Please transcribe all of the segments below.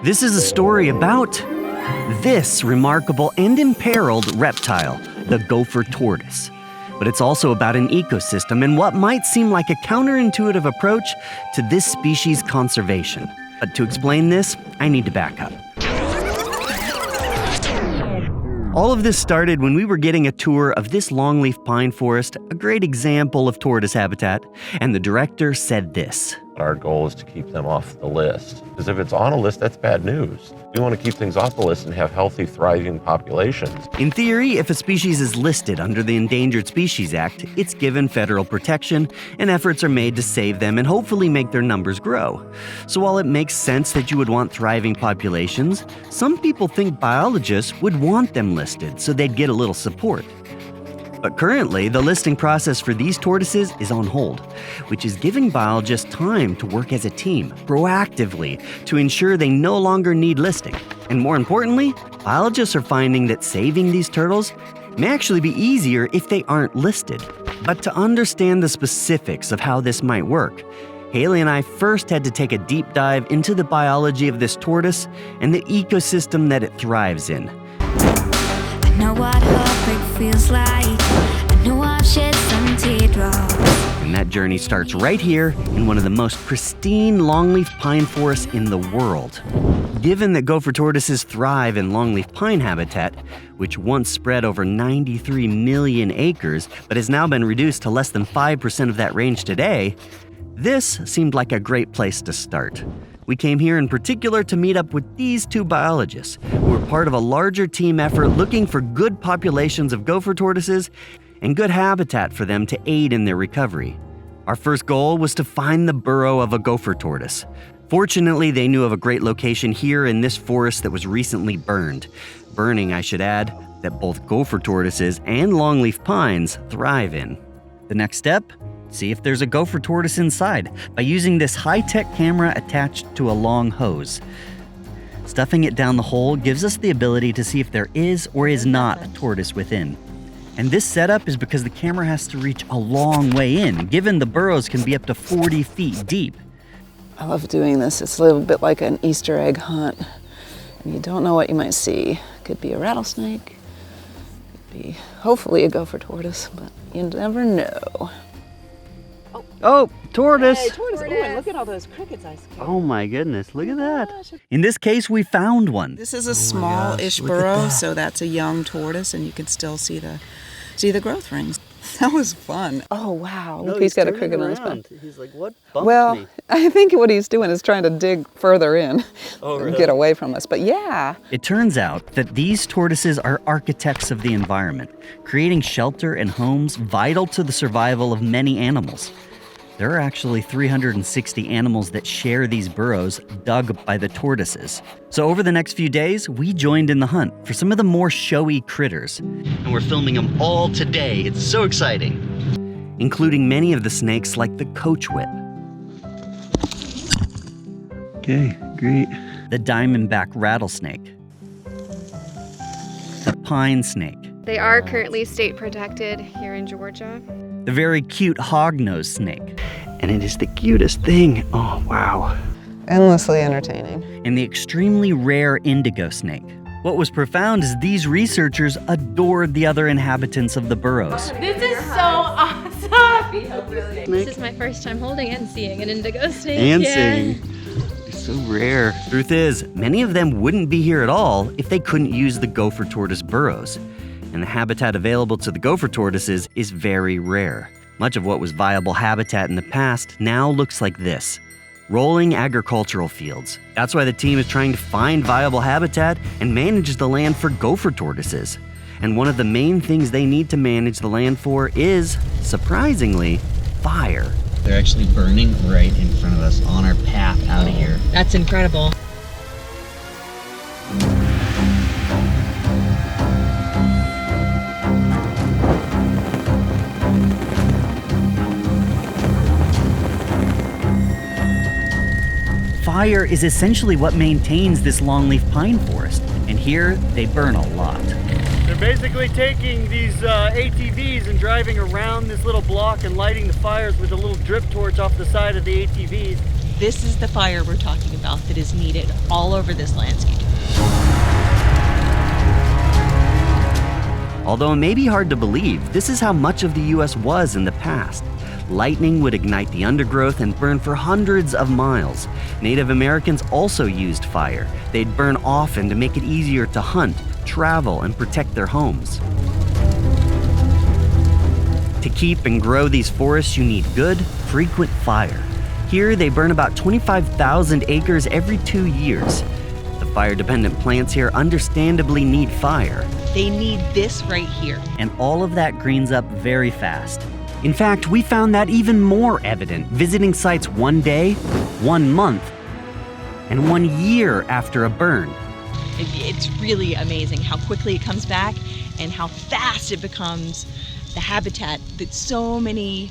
This is a story about this remarkable and imperiled reptile, the Gopher tortoise. But it's also about an ecosystem and what might seem like a counterintuitive approach to this species' conservation. But to explain this, I need to back up. All of this started when we were getting a tour of this longleaf pine forest, a great example of tortoise habitat, and the director said this. Our goal is to keep them off the list, because if it's on a list, that's bad news. We want to keep things off the list and have healthy, thriving populations. In theory, if a species is listed under the Endangered Species Act, it's given federal protection, and efforts are made to save them and hopefully make their numbers grow. So while it makes sense that you would want thriving populations, some people think biologists would want them listed so they'd get a little support. But currently, the listing process for these tortoises is on hold, which is giving biologists time to work as a team, proactively, to ensure they no longer need listing. And more importantly, biologists are finding that saving these turtles may actually be easier if they aren't listed. But to understand the specifics of how this might work, Haley and I first had to take a deep dive into the biology of this tortoise and the ecosystem that it thrives in. I know what heartbreak feels like. I know I've shed some teardrops. And that journey starts right here in one of the most pristine longleaf pine forests in the world. Given that gopher tortoises thrive in longleaf pine habitat, which once spread over 93 million acres but has now been reduced to less than 5% of that range today, this seemed like a great place to start. We came here in particular to meet up with these two biologists who were part of a larger team effort looking for good populations of gopher tortoises and good habitat for them to aid in their recovery. Our first goal was to find the burrow of a gopher tortoise. Fortunately, they knew of a great location here in this forest that was recently burned. Burning, I should add, that both gopher tortoises and longleaf pines thrive in. The next step? See if there's a gopher tortoise inside by using this high-tech camera attached to a long hose. Stuffing it down the hole gives us the ability to see if there is or is not a tortoise within. And this setup is because the camera has to reach a long way in, given the burrows can be up to 40 feet deep. I love doing this. It's a little bit like an Easter egg hunt. You don't know what you might see. Could be a rattlesnake, could be hopefully a gopher tortoise, but you never know. Oh, tortoise! Hey, tortoise. Oh, and look at all those crickets I scared. Oh my goodness, look at that. In this case, we found one. This is a small-ish burrow, so that's a young tortoise, and you can still see the growth rings. That was fun. Oh, wow. No, he's got a cricket on his butt. He's like, what bumped Well, me? I think what he's doing is trying to dig further in Oh, and really? get away from us. But yeah. It turns out that these tortoises are architects of the environment, creating shelter and homes vital to the survival of many animals. There are actually 360 animals that share these burrows dug by the tortoises. So over the next few days, we joined in the hunt for some of the more showy critters. And we're filming them all today. It's so exciting. Including many of the snakes like the coach whip. Okay, great. The diamondback rattlesnake. The pine snake. They are currently state protected here in Georgia. The very cute hognose snake. And it is the cutest thing. Oh, wow. Endlessly entertaining. And the extremely rare indigo snake. What was profound is these researchers adored the other inhabitants of the burrows. This is so awesome! This is my first time holding and seeing an indigo snake. It's so rare. Truth is, many of them wouldn't be here at all if they couldn't use the gopher tortoise burrows. And the habitat available to the gopher tortoises is very rare. Much of what was viable habitat in the past now looks like this. Rolling agricultural fields. That's why the team is trying to find viable habitat and manage the land for gopher tortoises. And one of the main things they need to manage the land for is, surprisingly, fire. They're actually burning right in front of us on our path out of here. That's incredible. Fire is essentially what maintains this longleaf pine forest, and here they burn a lot. They're basically taking these ATVs and driving around this little block and lighting the fires with a little drip torch off the side of the ATVs. This is the fire we're talking about that is needed all over this landscape. Although it may be hard to believe, this is how much of the U.S. was in the past. Lightning would ignite the undergrowth and burn for hundreds of miles. Native Americans also used fire. They'd burn often to make it easier to hunt, travel, and protect their homes. To keep and grow these forests, you need good, frequent fire. Here, they burn about 25,000 acres every 2 years. The fire-dependent plants here understandably need fire. They need this right here. And all of that greens up very fast. In fact, we found that even more evident visiting sites 1 day, 1 month, and 1 year after a burn. It's really amazing how quickly it comes back and how fast it becomes the habitat that so many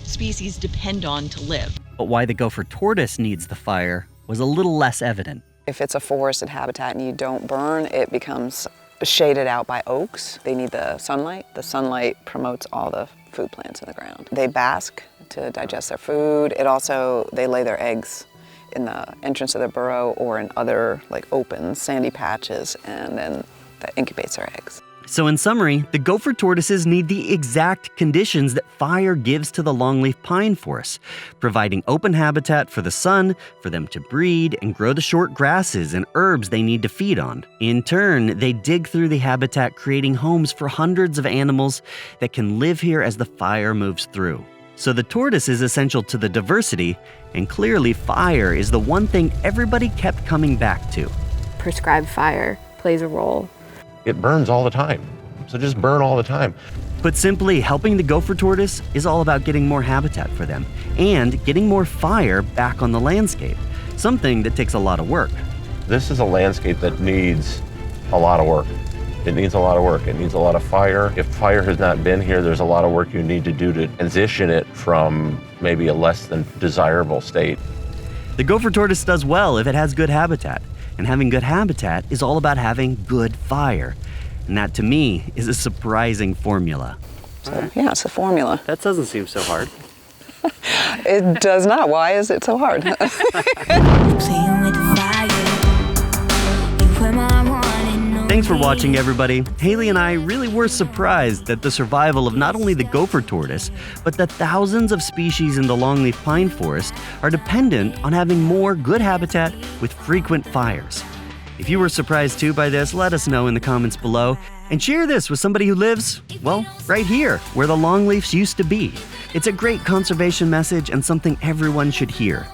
species depend on to live. But why the gopher tortoise needs the fire was a little less evident. If it's a forested habitat and you don't burn, it becomes shaded out by oaks. They need the sunlight. The sunlight promotes all the food plants in the ground. They bask to digest their food. They lay their eggs in the entrance of their burrow or in other open sandy patches, and then that incubates their eggs. So in summary, the gopher tortoises need the exact conditions that fire gives to the longleaf pine forests, providing open habitat for the sun, for them to breed and grow the short grasses and herbs they need to feed on. In turn, they dig through the habitat, creating homes for hundreds of animals that can live here as the fire moves through. So the tortoise is essential to the diversity, and clearly fire is the one thing everybody kept coming back to. Prescribed fire plays a role. It burns all the time. So just burn all the time. Put simply, helping the gopher tortoise is all about getting more habitat for them and getting more fire back on the landscape, something that takes a lot of work. This is a landscape that needs a lot of work. It needs a lot of work. It needs a lot of fire. If fire has not been here, there's a lot of work you need to do to transition it from maybe a less than desirable state. The gopher tortoise does well if it has good habitat. And having good habitat is all about having good fire. And that, to me, is a surprising formula. So, yeah, it's a formula. That doesn't seem so hard. It does not. Why is it so hard? Playing with the fire. You were my one and only. Thanks for watching, everybody. Haley and I really were surprised that the survival of not only the gopher tortoise, but the thousands of species in the longleaf pine forest are dependent on having more good habitat with frequent fires. If you were surprised too by this, let us know in the comments below, and share this with somebody who lives, well, right here, where the longleafs used to be. It's a great conservation message and something everyone should hear.